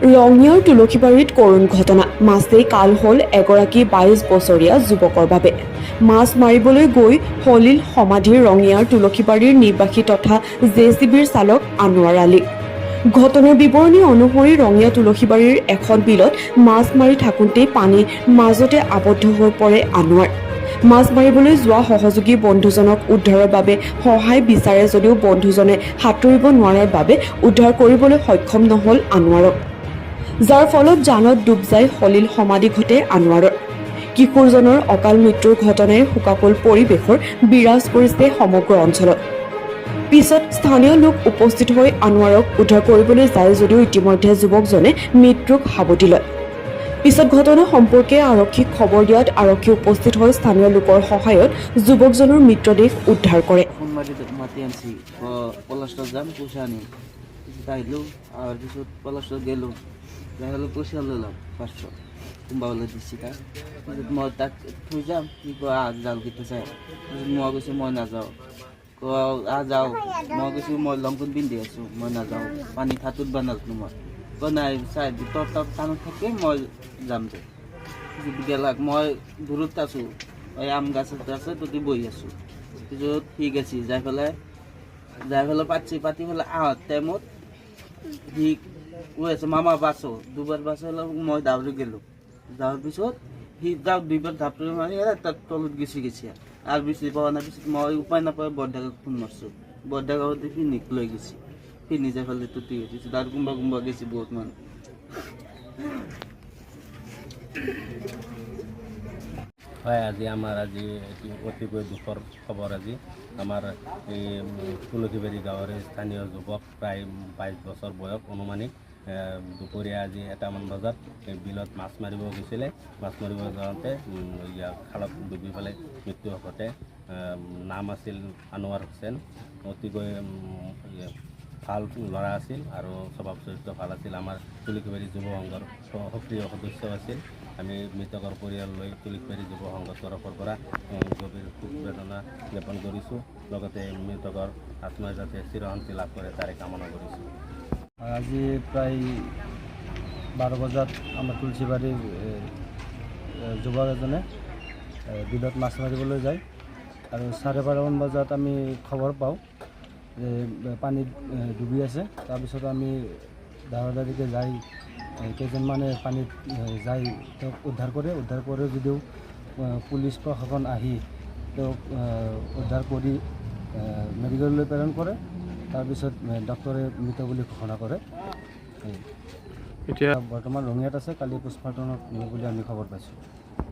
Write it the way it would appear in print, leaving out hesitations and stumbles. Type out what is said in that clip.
ৰঙিয়াৰ তুলসীবাৰীত কৰুণ ঘটনা। মাছেই কাল হ'ল এগৰাকী ২২ বছৰীয়া যুৱকৰ বাবে। মাছ মাৰিবলৈ গৈ সলিল সমাধিৰ ৰঙিয়াৰ তুলসীবাৰীৰ নিবাসী তথা জেচিবিৰ চালক আনোৱাৰ আলী। ঘটনাৰ বিৱৰণী অনুসৰি ৰঙিয়া তুলসীবাৰীৰ এখন বিলত মাছ মাৰি থাকোঁতেই পানীৰ মাজতে আবদ্ধ হৈ পৰে আনোৱাৰ। মাছ মাৰিবলৈ যোৱা সহযোগী বন্ধুজনক উদ্ধাৰৰ বাবে সহায় বিচাৰে যদিও বন্ধুজনে সাঁতুৰিব নোৱাৰাৰ বাবে উদ্ধাৰ কৰিবলৈ সক্ষম নহ'ল আনোৱাৰক, যাৰ ফলত জানত ডুব যায় সলিল সমাধি ঘটে আনোৱাৰৰ। কিশোৰজনৰ অকাল মৃত্যুৰ ঘটনাই শোকাকুল পৰিৱেশৰ বিৰাজ কৰিছে সমগ্ৰ অঞ্চলত। পিছত স্থানীয় লোক উপস্থিত হৈ আনোৱাৰক উদ্ধাৰ কৰিবলৈ যায় যদিও ইতিমধ্যে যুৱকজনে মৃত্যুক সাৱটি লয়। পিছত ঘটনা সম্পৰ্কে আৰক্ষীক খবৰ দিয়াত আৰক্ষী উপস্থিত হৈ স্থানীয় লোকৰ সহায়ত যুৱকজনৰ মৃতদেহ উদ্ধাৰ কৰে। মাতি আনছি পলাশত যাম পইচা আনিম, পিছত আহিলোঁ, অহাৰ পিছত পলাশত গেলোঁ, যাই হ'লে পইচা ল'লাম ৫০০ কোনোবাবলৈ দিছি তাক। পিছত মই তাক থৈ যাম, কি কয় জাল কেইটা চাই, মই কৈছোঁ মই নাযাওঁ, যাওঁ, মই কৈছোঁ মই লংপেণ্ট পিন্ধি আছোঁ, মই নাযাওঁ, পানী সাঁতুৰিব নাজানো মই, নাই চাই তোৰ তাত কাণত থাকে মই যাম দে। গেলাক মই দূৰত আছোঁ, এই আম গাছ এটা আছে তাতে বহি আছোঁ। পিছত সি গেছি যাই পেলাই পাতি পেলাই আহাৰ টাইমত সি কৈ আছে মামা বাছো, দুবাৰ বাছ হ'লে মই দাউৰি গ'লোঁ। যাৱাৰ পিছত সি যাওক দুইবাৰ ধাপৰি মাৰি তাত তলত গেছি আৰু বেছি পোৱা নাই। পিছত মই উপায় নাপায় বৰডাকক ফোন মাৰছোঁ, বৰডাকতে ফিনিক লৈ গেছি, ফিনি যাই পেলাই তুতি গেছি আৰু কোনোবা গেছি বহুত মানুহ। হয়, আজি আমাৰ অতিকৈ দুখৰ খবৰ। আজি আমাৰ এই তুলসীবাৰী গাঁৱৰে স্থানীয় যুৱক প্ৰায় ২২ বছৰ বয়স অনুমানিক দুপৰীয়া আজি ১টামান বজাত বিলত মাছ মাৰিব গৈছিলে। মাছ মাৰিব যাওঁতে খালত ডুবি পেলাই মৃত্যু ঘটে। নাম আছিল আনোৱাৰ হুছেইন। অতিকৈ ভাল ল'ৰা আছিল আৰু স্বভাৱ চৰিত্ৰ ভাল আছিল। আমাৰ তুলসীবাৰী যুৱ সংঘৰ সক্ৰিয় সদস্য আছিল। আমি মৃতকৰ পৰিয়াল লৈ তুলসীবাৰী যুৱ সংঘৰ তৰফৰ পৰা গভীৰ শোক বেদনা জ্ঞাপন কৰিছোঁ। লগতে মৃতকৰ আত্মাই যাতে চিৰশান্তি লাভ কৰে তাৰে কামনা কৰিছোঁ। আজি প্ৰায় ১২ বজাত আমাৰ তুলসীবাৰীৰ যুৱক এজনে বিলত মাছ মাৰিবলৈ যায় আৰু ১২:৩০ বজাত আমি খবৰ পাওঁ যে পানীত ডুবি আছে। তাৰপিছত আমি দাউৰিকে যাই কেইজনমানে পানীত যাই তেওঁক উদ্ধাৰ কৰে যদিও পুলিচ প্ৰশাসন আহি তেওঁক উদ্ধাৰ কৰি মেডিকেললৈ প্ৰেৰণ কৰে। তাৰপিছত ডক্টৰে মৃত বুলি ঘোষণা কৰে। এতিয়া বৰ্তমান ৰঙিয়াত আছে, কালি পোষ্টমৰ্টমত নিব বুলি আমি খবৰ পাইছোঁ।